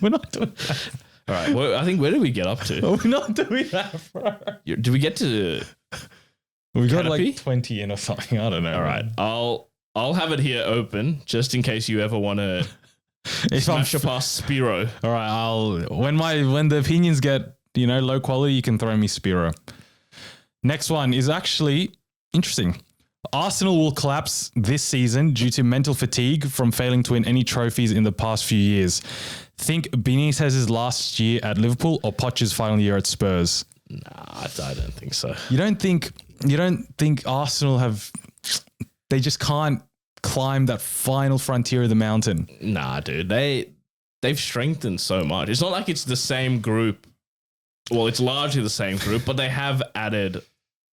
We're not doing that. All right. Well, I think where did we get up to? We're not doing that, bro. Did we get to... We got Canopy? like 20 in or something. I don't know. All right. I'll have it here open just in case you ever want to If I'm smash or pass Spiro. all right, when the opinions get, low quality, you can throw me Spiro. Next one is actually interesting. Arsenal will collapse this season due to mental fatigue from failing to win any trophies in the past few years. Think Benitez's last year at Liverpool or Poch's final year at Spurs? Nah, I don't think so. You don't think Arsenal they just can't climb that final frontier of the mountain? Nah, dude. They've strengthened so much. It's not like it's the same group. Well, it's largely the same group, but they have added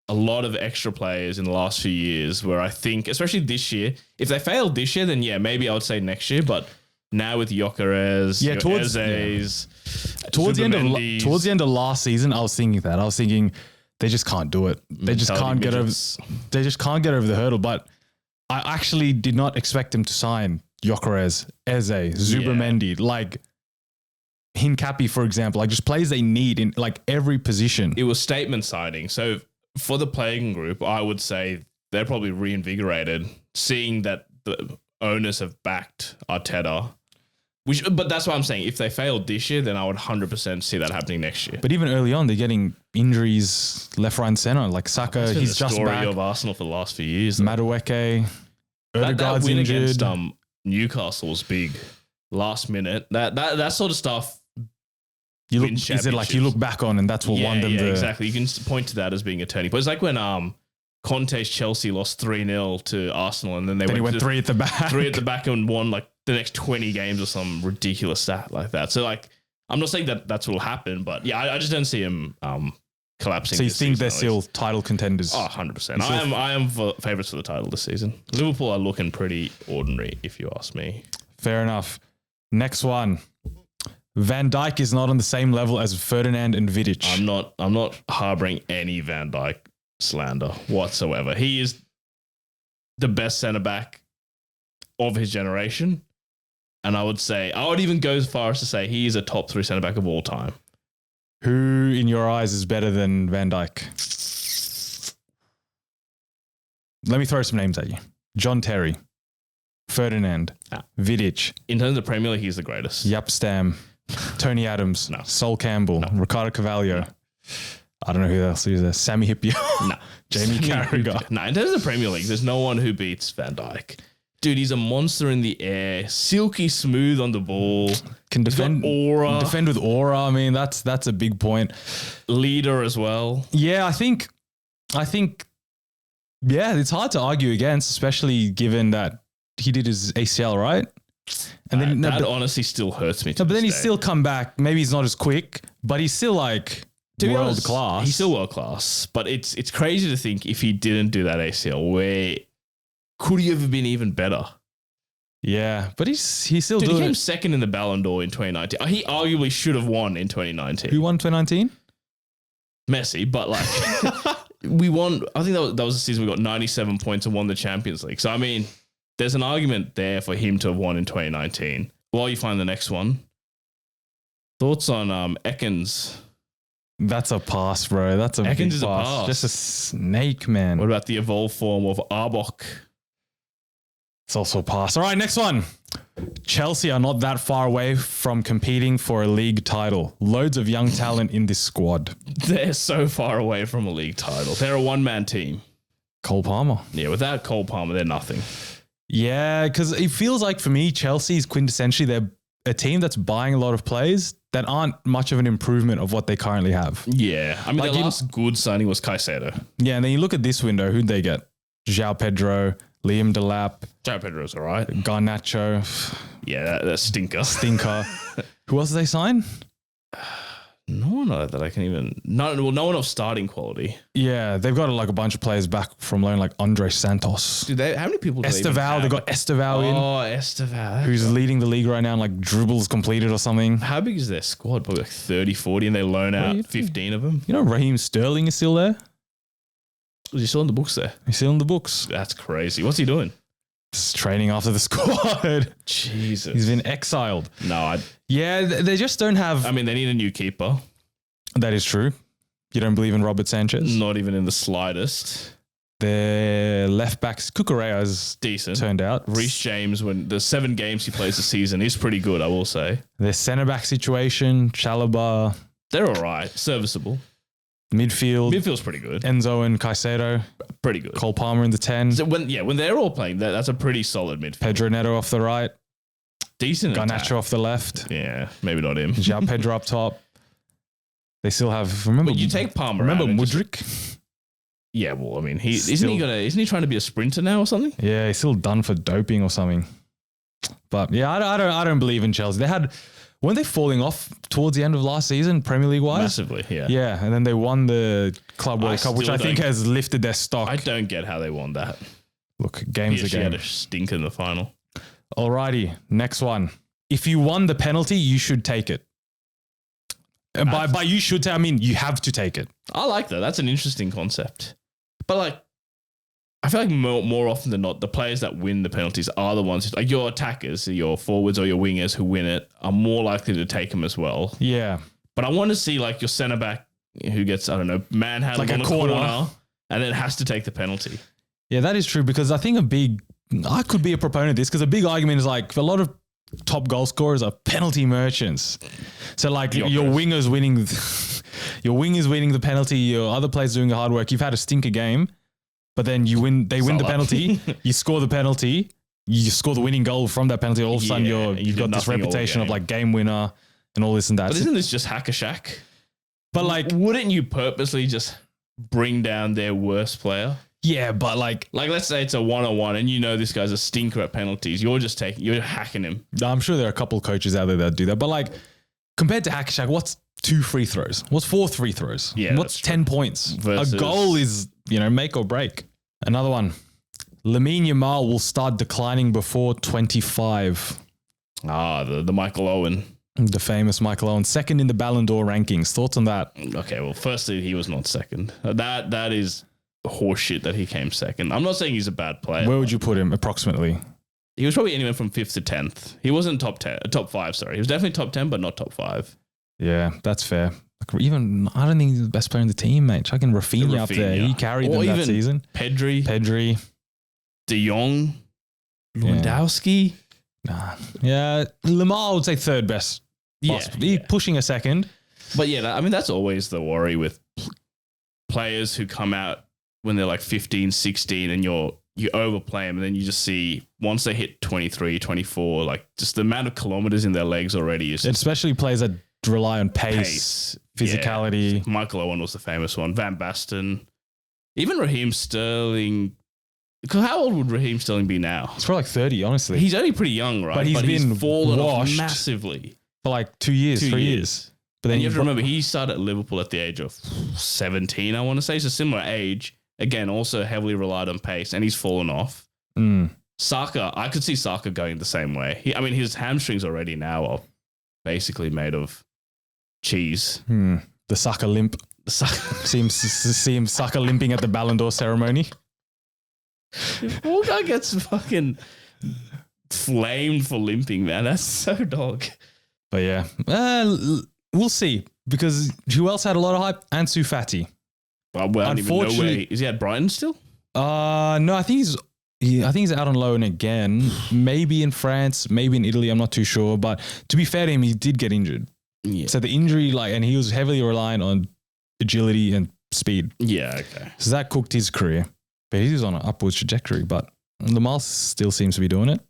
a lot of extra players in the last few years where I think, especially this year, if they failed this year, then yeah, maybe I would say next year, but now with Gyökeres, towards the end of last season, I was thinking that. I was thinking they just can't do it. They just can't get over the hurdle. But I actually did not expect them to sign Gyökeres, Eze, Zubimendi, like Hincapi, for example, like just players they need in like every position. It was statement signing. So for the playing group, I would say they're probably reinvigorated, seeing that the owners have backed Arteta. But that's what I'm saying. If they failed this year, then I would 100% see that happening next year. But even early on, they're getting injuries left, right, and center. Like Saka, That's been he's the just story back. of Arsenal for the last few years. Madueke, That Odegaard's win injured. against Newcastle was big. Last minute. That sort of stuff. Is it like you look back on and that's what won them the... exactly. You can point to that as being a turning point. It's like when Conte's Chelsea lost 3-0 to Arsenal and then they went three at the back. Three at the back and won like the next 20 games or some ridiculous stat like that. So like, I'm not saying that that's what will happen, but yeah, I just don't see him collapsing. So you this think season, they're at still least. title contenders? Oh, 100%. I am favourites for the title this season. Liverpool are looking pretty ordinary, if you ask me. Fair enough. Next one. Van Dijk is not on the same level as Ferdinand and Vidic. I'm not harbouring any Van Dijk slander whatsoever. He is the best centre back of his generation, and I would even go as far as to say he is a top 3 centre back of all time. Who, in your eyes, is better than Van Dijk? Let me throw some names at you: John Terry, Ferdinand, Vidic. In terms of Premier League, he's the greatest. Jaap Stam, Tony Adams, Sol Campbell, Ricardo Carvalho. I don't know who else is there. Sammy Hippier. No. Jamie Carragher. No, in terms of Premier League, there's no one who beats Van Dijk. Dude, he's a monster in the air, silky smooth on the ball. Can defend aura. Defend with aura. I mean, that's a big point. Leader as well. Yeah, I think yeah, it's hard to argue against, especially given that he did his ACL, right? And then that honestly still hurts me. But then he's still come back. Maybe he's not as quick, but he's still like world class. He's still world class. But it's crazy to think if he didn't do that ACL, where could he have been even better? Yeah, but he's still Dude, doing he came it. second in the Ballon d'Or in 2019. He arguably should have won in 2019. Who won 2019? Messi, but like we won. I think that was the season we got 97 points and won the Champions League. So I mean, there's an argument there for him to have won in 2019. While you find the next one, thoughts on Ekans? That's a pass, bro. That's a Ekans big is a pass. Just a snake, man. What about the evolved form of Arbok? It's also a pass. All right, next one. Chelsea are not that far away from competing for a league title. Loads of young talent in this squad. They're so far away from a league title. They're a one-man team. Cole Palmer. Yeah, without Cole Palmer, they're nothing. Yeah, because it feels like for me, Chelsea is quintessentially they're a team that's buying a lot of players that aren't much of an improvement of what they currently have. Yeah. I mean, Like their last good signing was Caicedo. Yeah, and then you look at this window, who'd they get? João Pedro, Liam Delap, João Pedro's all right. Garnacho, Yeah, that stinker. Stinker. Who else did they sign? No one that I can even... No one of starting quality. Yeah, they've got like a bunch of players back from loan, like Andre Santos. Dude, how many people do they even Esteval, have? they got Esteval in, Oh, Esteval. who's leading the league right now, like dribbles completed or something. How big is their squad? Probably like 30, 40, and they loan do you out think? 15 of them. You know, Raheem Sterling is still there. Was he still in the books there? He's still in the books. That's crazy. What's he doing? Just training after the squad. Jesus. He's been exiled. No, Yeah, they just don't have. I mean, they need a new keeper. That is true. You don't believe in Robert Sanchez? Not even in the slightest. Their left backs, Cucurella has Decent. turned out. Reece James, when the 7 games he plays a season, is pretty good, I will say. Their centre back situation, Chalobah, They're all right. Serviceable. midfield, Midfield's pretty good. Enzo and Caicedo, Pretty good. Cole Palmer in the 10, So when they're all playing, that's a pretty solid midfield. Pedro Neto off the right, Decent attack. Garnacho off the left, Yeah, maybe not him. João Pedro up top. They still have, remember, But you take Palmer remember out and just- Mudryk? Yeah, well, I mean, Still- isn't he trying to be a sprinter now or something? Yeah, he's still done for doping or something. But yeah, I don't believe in Chelsea. Weren't they falling off towards the end of last season, Premier League wise? Massively, yeah. Yeah, and then they won the Club World Cup, which still I think don't- has lifted their stock. I don't get how they won that. Look, game's a PSG had game. a stink in the final. Alrighty, next one. If you won the penalty, you should take it. And by you should take, I mean you have to take it. I like that. That's an interesting concept. But like, I feel like more often than not, the players that win the penalties are the ones who, like your attackers, your forwards or your wingers who win it are more likely to take them as well. Yeah. But I want to see like your centre back who gets, I don't know, manhandled Like on a a corner. and then has to take the penalty. Yeah, that is true because I think I could be a proponent of this because a big argument is like a lot of top goal scorers are penalty merchants. So like your wingers winning, your wingers winning the penalty, your other players doing the hard work. You've had a stinker game, but then they win the Salah. penalty. You score the penalty. You score the winning goal from that penalty. All of a sudden Yeah, you you've did got this nothing all reputation of game. like game winner and all this and that. But isn't this just hack a shack? But like, Wouldn't you purposely just bring down their worst player? yeah, but like, Like, let's say it's a 1-on-1 and you know this guy's a stinker at penalties. You're hacking him. I'm sure there are a couple of coaches out there that do that. But like, compared to Hack Shack, what's 2 free throws? What's 4 free throws? Yeah, What's that's 10 points? Versus- A goal is, make or break. Another one. Lamine Yamal will start declining before 25. The Michael Owen. The famous Michael Owen, second in the Ballon d'Or rankings. Thoughts on that? Okay, well, firstly, he was not second. That is horseshit that he came second. I'm not saying he's a bad player. Where would you put him approximately? He was probably anywhere from 5th to 10th. He wasn't top 5, sorry. He was definitely top 10, but not top 5. Yeah, that's fair. Like, even I don't think he's the best player in the team, mate. Chucking Rafinha up there. Rafinha. He carried Or them that even season. Pedri, De Jong, Lewandowski. Nah. Yeah, Lamar would say third best. He's pushing a second. But yeah, I mean, that's always the worry with players who come out when they're like 15, 16 and you overplay them and then you just see once they hit 23, 24, like just the amount of kilometers in their legs already is just Especially players that rely on pace. Physicality. Yeah. Michael Owen was the famous one. Van Basten. Even Raheem Sterling. How old would Raheem Sterling be now? He's probably like 30, honestly. He's only pretty young, right? But he's been fallen off washed massively. for like 2 years, 3 years. But then And you have to remember, he started at Liverpool at the age of 17, I want to say. So similar age. Again, also heavily relied on pace, and he's fallen off. Saka, I could see Saka going the same way. His hamstrings already now are basically made of cheese. The Saka limp. See him Saka limping at the Ballon d'Or ceremony. Poor guy gets fucking flamed for limping, man. That's so dog. But yeah, we'll see. Because who else had a lot of hype? Ansu Fati. Well, I don't even know where is he at Brighton still? No, I think he's out on loan again. Maybe in France, maybe in Italy. I'm not too sure. But to be fair to him, he did get injured. Yeah. So the injury, and he was heavily reliant on agility and speed. Yeah, okay. So that cooked his career. But he's on an upwards trajectory. But Lamar still seems to be doing it.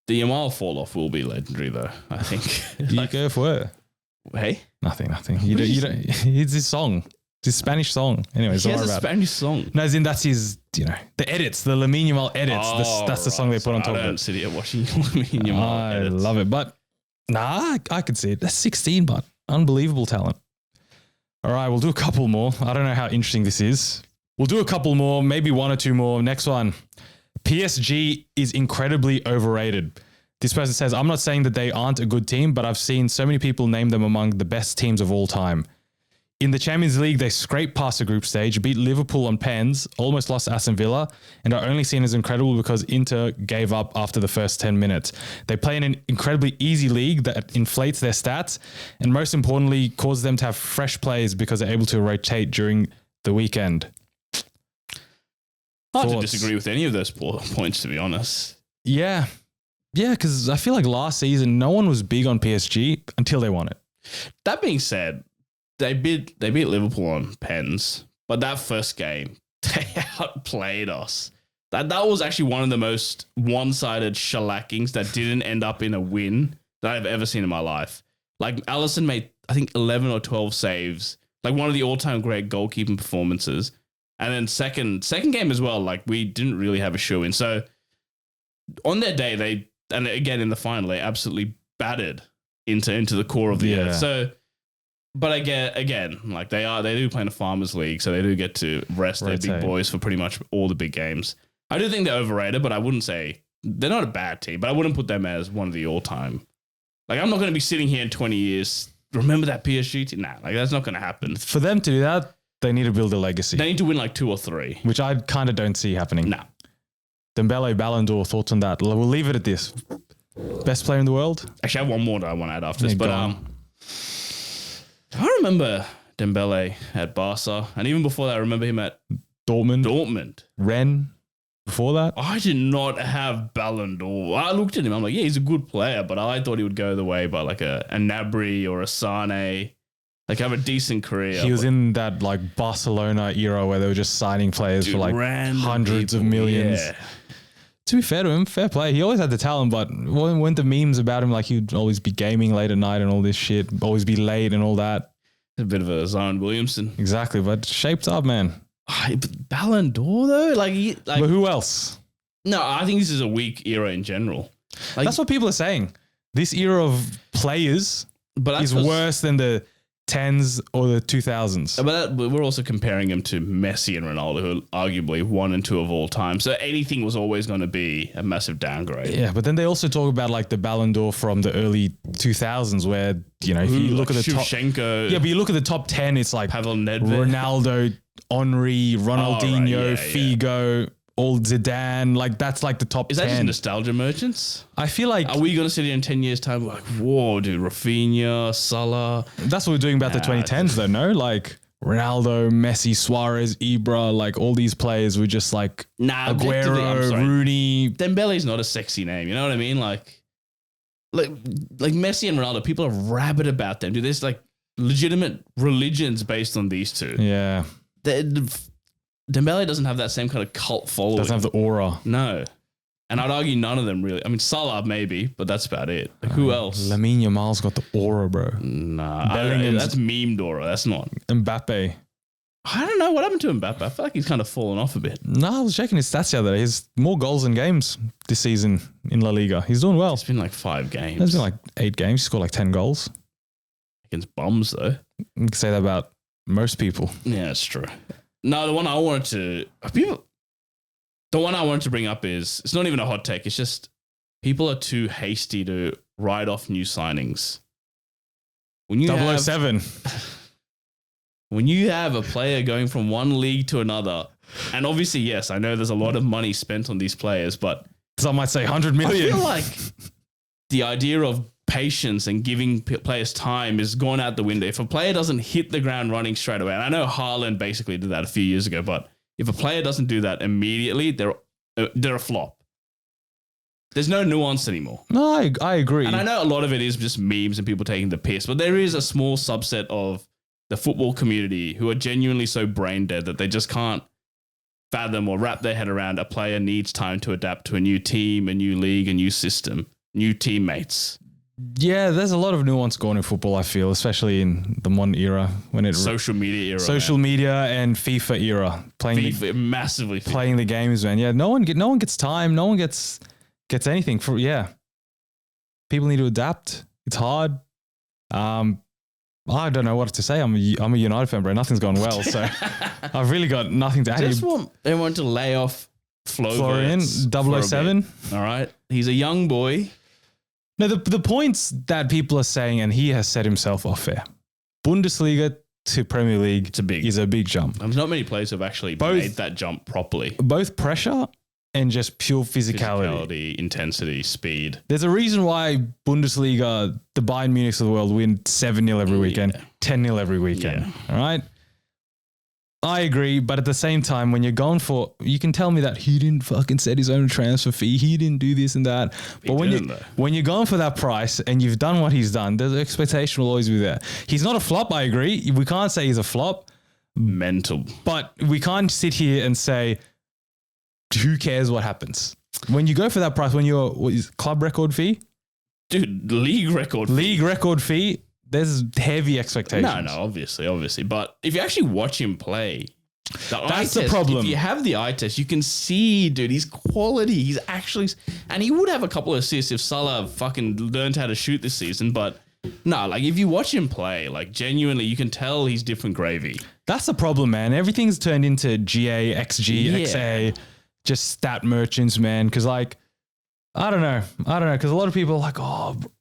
The Yamal fall off will be legendary, though. I think. You go for it. Hey, nothing. You don't. It's his song. It's his Spanish song. Anyways, he has a Spanish song. No, as in that's his. The edits, the Lamine Yamal edits. That's the song they put on top of it. I don't sit here watching Lamine Yamal edits. I love it, but I could see it. That's 16, but unbelievable talent. All right, we'll do a couple more. I don't know how interesting this is. We'll do a couple more, maybe one or two more. Next one. PSG is incredibly overrated. This person says, I'm not saying that they aren't a good team, but I've seen so many people name them among the best teams of all time. In the Champions League, they scraped past the group stage, beat Liverpool on pens, almost lost to Aston Villa, and are only seen as incredible because Inter gave up after the first 10 minutes. They play in an incredibly easy league that inflates their stats, and most importantly, causes them to have fresh players because they're able to rotate during the weekend. Hard to disagree with any of those points, to be honest. Yeah. Yeah, because I feel like last season, no one was big on PSG until they won it. That being said, they beat Liverpool on pens, but that first game, they outplayed us. That was actually one of the most one-sided shellackings that didn't end up in a win that I've ever seen in my life. Like, Alisson made, I think, 11 or 12 saves. Like, one of the all-time great goalkeeping performances. And then second game as well, like, we didn't really have a shoe in. So on their day, and again in the final, they absolutely battered into the core of the earth. So, but again, like they do play in a farmers league, so they do get to rest their big boys for pretty much all the big games. I do think they're overrated, but I wouldn't say they're not a bad team, but I wouldn't put them as one of the all-time. Like, I'm not going to be sitting here in 20 years. Remember that PSG team? Nah, like that's not going to happen. For them to do that, they need to build a legacy. They need to win like 2 or 3. Which I kind of don't see happening. Nah. Dembele, Ballon d'Or, thoughts on that? We'll leave it at this. Best player in the world? Actually, I have one more that I want to add after this. But I remember Dembele at Barca. And even before that, I remember him at Dortmund. Rennes. Before that? I did not have Ballon d'Or. I looked at him. I'm like, yeah, he's a good player. But I thought he would go the way by like a Gnabry or a Sane. Like, have a decent career. He was in that like Barcelona era where they were just signing players for like hundreds of millions. Yeah. To be fair to him, fair play. He always had the talent, but weren't the memes about him like he'd always be gaming late at night and all this shit, always be late and all that? A bit of a Zion Williamson. Exactly, but shaped up, man. Ballon d'Or though? But who else? No, I think this is a weak era in general. Like, that's what people are saying. This era of players is worse than the 10s or the 2000s. But we're also comparing him to Messi and Ronaldo, who are arguably 1 and 2 of all time. So anything was always going to be a massive downgrade. Yeah, but then they also talk about like the Ballon d'Or from the early 2000s where, if you look at the top... Yeah, but you look at the top 10, it's like Pavel Nedved, Ronaldo, Henry, Ronaldinho, Figo... all Zidane, like that's like the top 10. Is that just nostalgia merchants? I feel like... Are we going to sit here in 10 years' time like, whoa, dude, Rafinha, Salah? That's what we're doing about the 2010s though, no? Like Ronaldo, Messi, Suarez, Ibra, like all these players were just like Aguero, Rooney. Dembele's not a sexy name, you know what I mean? Like Messi and Ronaldo, people are rabid about them. Dude, there's like legitimate religions based on these two. Yeah. Dembele doesn't have that same kind of cult following. Doesn't have the aura. No. And I'd argue none of them really. I mean, Salah maybe, but that's about it. Like, who else? Lamine Yamal's got the aura, bro. Nah. That's memed aura. That's not. Mbappe. I don't know. What happened to Mbappe? I feel like he's kind of fallen off a bit. No, I was checking his stats the other day. He's more goals than games this season in La Liga. He's doing well. It's been like 5 games. It's been like 8 games. He scored like 10 goals. Against bums, though. You can say that about most people. Yeah, it's true. No, the one I wanted to bring up is, it's not even a hot take. It's just people are too hasty to write off new signings. When you 007. When you have a player going from one league to another, and obviously, yes, I know there's a lot of money spent on these players, but Some might say 100 I million. feel like the idea of patience and giving players time is gone out the window. If a player doesn't hit the ground running straight away, and I know Haaland basically did that a few years ago, but if a player doesn't do that immediately, they're a flop. There's no nuance anymore. No, I agree. And I know a lot of it is just memes and people taking the piss, but there is a small subset of the football community who are genuinely so brain dead that they just can't fathom or wrap their head around a player needs time to adapt to a new team, a new league, a new system, new teammates. Yeah, there's a lot of nuance going in football, I feel, especially in the modern era when it Social media era. social media and FIFA era, Massively playing the games, man. Yeah, no one gets time, no one gets anything for people need to adapt. It's hard. I don't know what to say. I'm a United fan, bro. Nothing's gone well, so I've really got nothing to add. Just want everyone to lay off Florian 007. All right, he's a young boy. No, the points that people are saying, and he has said himself off air. Bundesliga to Premier League is a big jump. There's not many players who have actually made that jump properly. Both pressure and just pure physicality, intensity, speed. There's a reason why Bundesliga, the Bayern Munichs of the world, win 7-0 every weekend, 10-0 every weekend. All right? I agree, but at the same time, when you're going for, you can tell me that he didn't fucking set his own transfer fee, he didn't do this and that. But when you're going for that price and you've done what he's done, the expectation will always be there. He's not a flop, I agree. We can't say he's a flop. Mental. But we can't sit here and say, who cares what happens? When you go for that price, when you're club record fee? Dude, league record fee, there's heavy expectations. No, obviously. But if you actually watch him play, that's the problem. If you have the eye test, you can see, dude, his quality. He's actually, and he would have a couple of assists if Salah fucking learned how to shoot this season. But no, like if you watch him play, like genuinely, you can tell he's different gravy. That's the problem, man. Everything's turned into GA, XG, XA, just stat merchants, man. Because like, I don't know. Because a lot of people are like,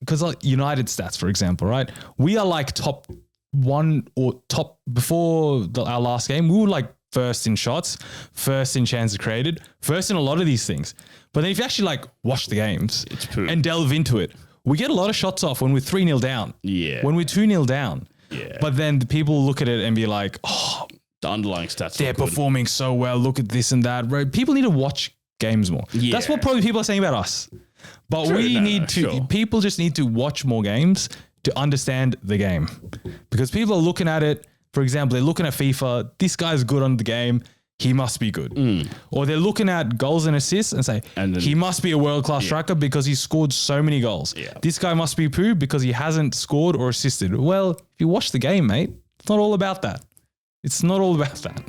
because like United stats, for example, right? We are like top one or top before our last game. We were like first in shots, first in chances created, first in a lot of these things. But then if you actually like watch the games and delve into it, we get a lot of shots off when we're 3-0 down. Yeah. When we're 2-0 down. Yeah. But then the people look at it and be like, the underlying stats. They're performing so well. Look at this and that. Right? People need to watch games more. Yeah. That's what probably people are saying about us. But people just need to watch more games to understand the game. Because people are looking at it, for example, they're looking at FIFA, this guy's good on the game, he must be good. Or they're looking at goals and assists and say, he must be a world-class striker because he scored so many goals. Yeah. This guy must be poo because he hasn't scored or assisted. Well, if you watch the game, mate, it's not all about that. It's not all about that.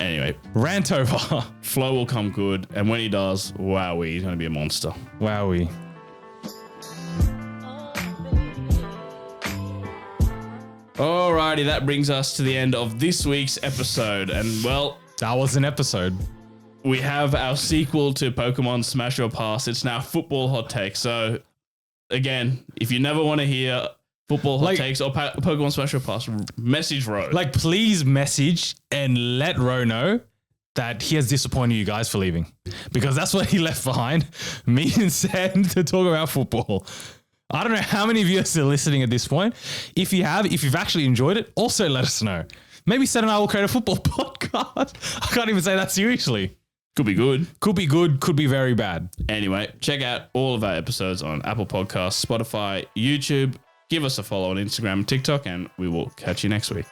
Anyway, rant over. Flo will come good, and when he does, wowee, he's going to be a monster. Wowee. Alrighty, that brings us to the end of this week's episode, and well, that was an episode. We have our sequel to Pokemon Smash or Pass. It's now Football Hot Take. So, again, if you never want to hear Football Hot Takes or Pokemon Smash or Pass, message Ro. Like, please message and let Ro know that he has disappointed you guys for leaving. Because that's what he left behind. Me and Sen to talk about football. I don't know how many of you are still listening at this point. If you've actually enjoyed it, also let us know. Maybe Sen and I will create a football podcast. I can't even say that seriously. Could be good. Could be good. Could be very bad. Anyway, check out all of our episodes on Apple Podcasts, Spotify, YouTube. Give us a follow on Instagram and TikTok, and we will catch you next week.